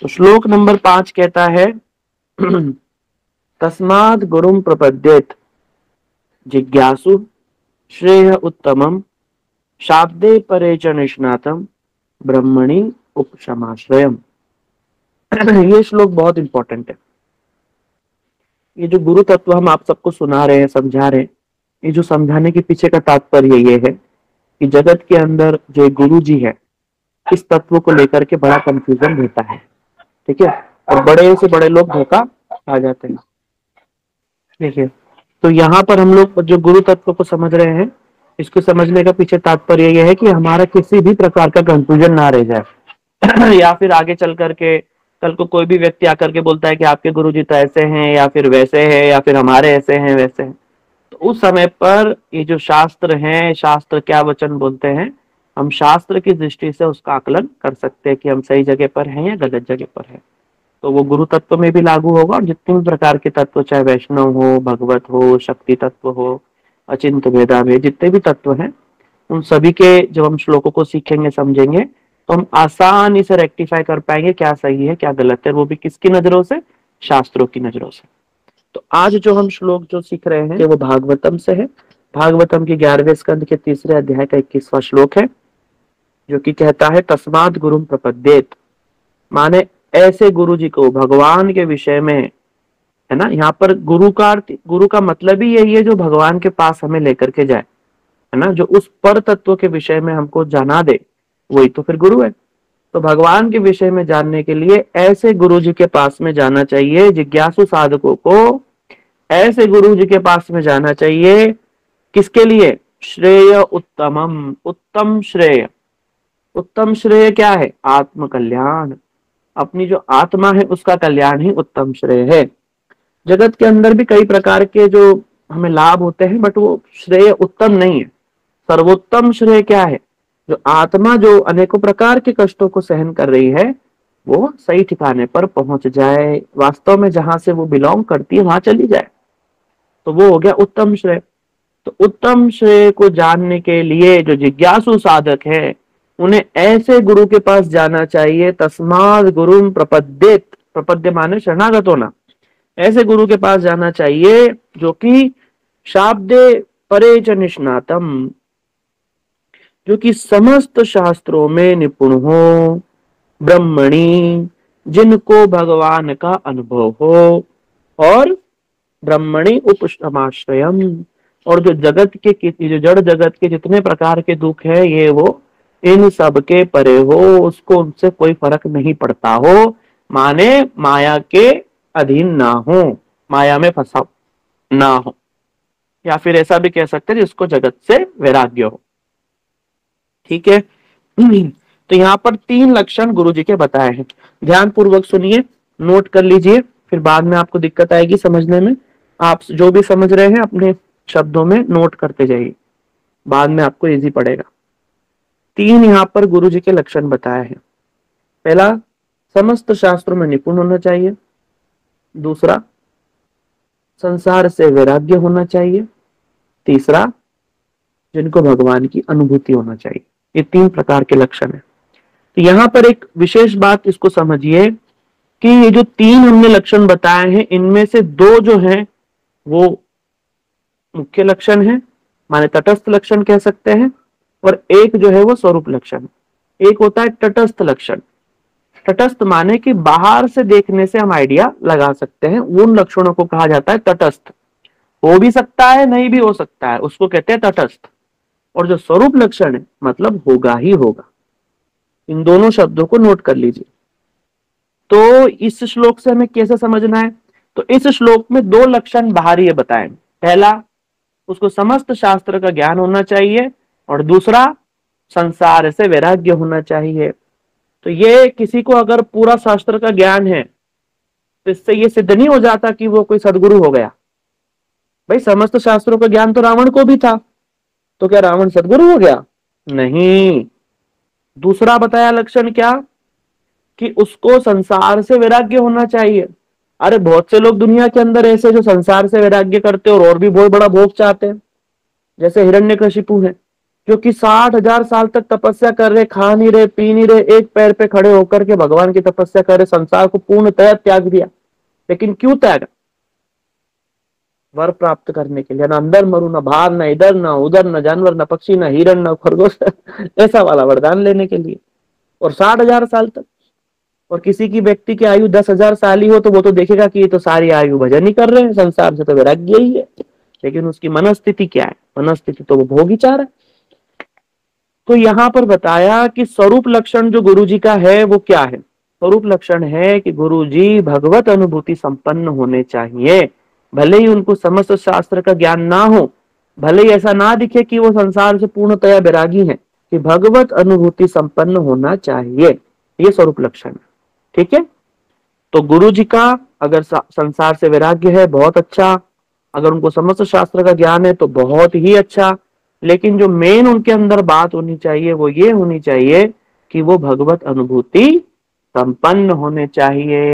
तो श्लोक नंबर 5 कहता है तस्माद् गुरुम प्रपद्येत जिज्ञासु श्रेय उत्तमम शाब्दे परे च निष्णातम ब्रह्मणि उपशमाश्रयम। ये श्लोक बहुत इंपॉर्टेंट है। ये जो गुरु तत्व हम आप सबको सुना रहे हैं, समझा रहे हैं, ये जो समझाने के पीछे का तात्पर्य ये है कि जगत के अंदर जो गुरु जी है, इस तत्व को लेकर के बड़ा कंफ्यूजन रहता है। ठीक है, और बड़े से बड़े लोग धोखा खा जाते हैं। देखिए, तो यहाँ पर हम लोग जो गुरु तत्व को समझ रहे हैं, इसको समझने का पीछे तात्पर्य यह है कि हमारा किसी भी प्रकार का कंफ्यूजन ना रह जाए या फिर आगे चल करके कल को कोई भी व्यक्ति आकर के बोलता है कि आपके गुरुजी तो ऐसे हैं या फिर वैसे हैं या फिर हमारे ऐसे हैं वैसे हैं, तो उस समय पर ये जो शास्त्र हैं, शास्त्र क्या वचन बोलते हैं, हम शास्त्र की दृष्टि से उसका आकलन कर सकते हैं कि हम सही जगह पर हैं या गलत जगह पर हैं। तो वो गुरु तत्व में भी लागू होगा और जितने भी प्रकार के तत्व, चाहे वैष्णव हो, भगवत हो, शक्ति तत्व हो, अचिंत भेदाभेद, जितने भी तत्व हैं, उन सभी के जब हम श्लोकों को सीखेंगे, समझेंगे, तो हम आसानी से रेक्टिफाई कर पाएंगे क्या सही है क्या गलत है, वो भी किसकी नजरों से, शास्त्रों की नजरों से। तो आज जो हम श्लोक जो सीख रहे हैं वो भागवतम से है। भागवतम के 11वें स्कंद के 3रे अध्याय का 21वां श्लोक है, जो कि कहता है तस्माद् गुरुम प्रपद्येत, माने ऐसे गुरु जी को भगवान के विषय में, है ना। यहाँ पर गुरु का मतलब ही यही है जो भगवान के पास हमें लेकर के जाए, है ना, जो उस पर तत्व के विषय में हमको जाना दे, वही तो फिर गुरु है। तो भगवान के विषय में जानने के लिए ऐसे गुरु जी के पास में जाना चाहिए। जिज्ञासु साधकों को ऐसे गुरु जी के पास में जाना चाहिए। किसके लिए? श्रेय उत्तमम, उत्तम श्रेय। उत्तम श्रेय क्या है? आत्म कल्याण। अपनी जो आत्मा है उसका कल्याण ही उत्तम श्रेय है। जगत के अंदर भी कई प्रकार के जो हमें लाभ होते हैं, बट वो श्रेय उत्तम नहीं है। सर्वोत्तम श्रेय क्या है? जो आत्मा जो अनेकों प्रकार के कष्टों को सहन कर रही है, वो सही ठिकाने पर पहुंच जाए, वास्तव में जहां से वो बिलोंग करती है वहां चली जाए, तो वो हो गया उत्तम श्रेय। तो उत्तम श्रेय को जानने के लिए जो जिज्ञासु साधक है, उन्हें ऐसे गुरु के पास जाना चाहिए। तस्माद् गुरुम प्रपद्येत, प्रपद्य माने शरणागत होना। ऐसे गुरु के पास जाना चाहिए जो कि शाब्दे परे च निष्णातम, जो कि समस्त शास्त्रों में निपुण हो, ब्रह्मणि, जिनको भगवान का अनुभव हो, और ब्रह्मणि उपशमाश्रयम, और जो जगत के, जो जड़ जगत के जितने प्रकार के दुख है, ये वो इन सब के परे हो, उसको उनसे कोई फर्क नहीं पड़ता हो, माने माया के अधीन ना हो, माया में फंसा ना हो, या फिर ऐसा भी कह सकते हैं जिसको जगत से वैराग्य हो। ठीक है। तो यहाँ पर 3 लक्षण गुरु जी के बताए हैं। ध्यान पूर्वक सुनिए, नोट कर लीजिए, फिर बाद में आपको दिक्कत आएगी समझने में। आप जो भी समझ रहे हैं अपने शब्दों में नोट करते जाइए, बाद में आपको इजी पड़ेगा। 3 यहाँ पर गुरु जी के लक्षण बताए हैं। पहला, समस्त शास्त्रों में निपुण होना चाहिए। दूसरा, संसार से वैराग्य होना चाहिए। तीसरा, जिनको भगवान की अनुभूति होना चाहिए। ये 3 प्रकार के लक्षण है। तो यहाँ पर एक विशेष बात इसको समझिए कि ये जो 3 हमने लक्षण बताए हैं, इनमें से 2 जो हैं वो मुख्य लक्षण है, माने तटस्थ लक्षण कह सकते हैं, और एक जो है वो स्वरूप लक्षण। एक होता है तटस्थ लक्षण। तटस्थ माने कि बाहर से देखने से हम आइडिया लगा सकते हैं, उन लक्षणों को कहा जाता है तटस्थ। हो भी सकता है, नहीं भी हो सकता है, उसको कहते हैं तटस्थ। और जो स्वरूप लक्षण है, मतलब होगा ही होगा। इन दोनों शब्दों को नोट कर लीजिए। तो इस श्लोक से हमें कैसे समझना है? तो इस श्लोक में 2 लक्षण बाहरी बताए। पहला, उसको समस्त शास्त्र का ज्ञान होना चाहिए, और दूसरा, संसार से वैराग्य होना चाहिए। तो ये किसी को अगर पूरा शास्त्र का ज्ञान है, तो इससे ये सिद्ध नहीं हो जाता कि वो कोई सदगुरु हो गया। भाई, समस्त शास्त्रों का ज्ञान तो रावण को भी था, तो क्या रावण सदगुरु हो गया? नहीं। दूसरा बताया लक्षण क्या? कि उसको संसार से वैराग्य होना चाहिए। अरे बहुत से लोग दुनिया के अंदर ऐसे जो संसार से वैराग्य करते और भी बहुत बड़ा भोग चाहते हैं, जैसे हिरण्यकशिपु है। जो कि 60,000 साल तक तपस्या कर रहे, खा नहीं रहे, पी नहीं रहे, एक पैर पे खड़े होकर के भगवान की तपस्या कर रहे, संसार को पूर्णतः त्याग दिया। लेकिन क्यों त्यागा? वर प्राप्त करने के लिए। ना अंदर मरू, ना बाहर, ना इधर, ना उधर, ना जानवर, ना पक्षी, ना हिरण, ना खरगोश ऐसा वाला वरदान लेने के लिए। और 60,000 साल तक। और किसी की व्यक्ति की आयु 10,000 साल ही हो तो वो तो देखेगा कि ये तो सारी आयु भजन ही कर रहे हैं, संसार से तो वैराग्य ही है। लेकिन उसकी मनस्थिति क्या है? मनस्थिति तो वो भोग ही चाह रहा है। तो यहां पर बताया कि स्वरूप लक्षण जो गुरु जी का है वो क्या है? स्वरूप लक्षण है कि गुरु जी भगवत अनुभूति संपन्न होने चाहिए। भले ही उनको समस्त शास्त्र का ज्ञान ना हो, भले ही ऐसा ना दिखे कि वो संसार से पूर्णतया बैरागी है, कि भगवत अनुभूति संपन्न होना चाहिए। ये स्वरूप लक्षण है। ठीक है। तो गुरु जी का अगर संसार से वैराग्य है, बहुत अच्छा। अगर उनको समस्त शास्त्र का ज्ञान है तो बहुत ही अच्छा। लेकिन जो मेन उनके अंदर बात होनी चाहिए वो ये होनी चाहिए कि वो भगवत अनुभूति संपन्न होने चाहिए।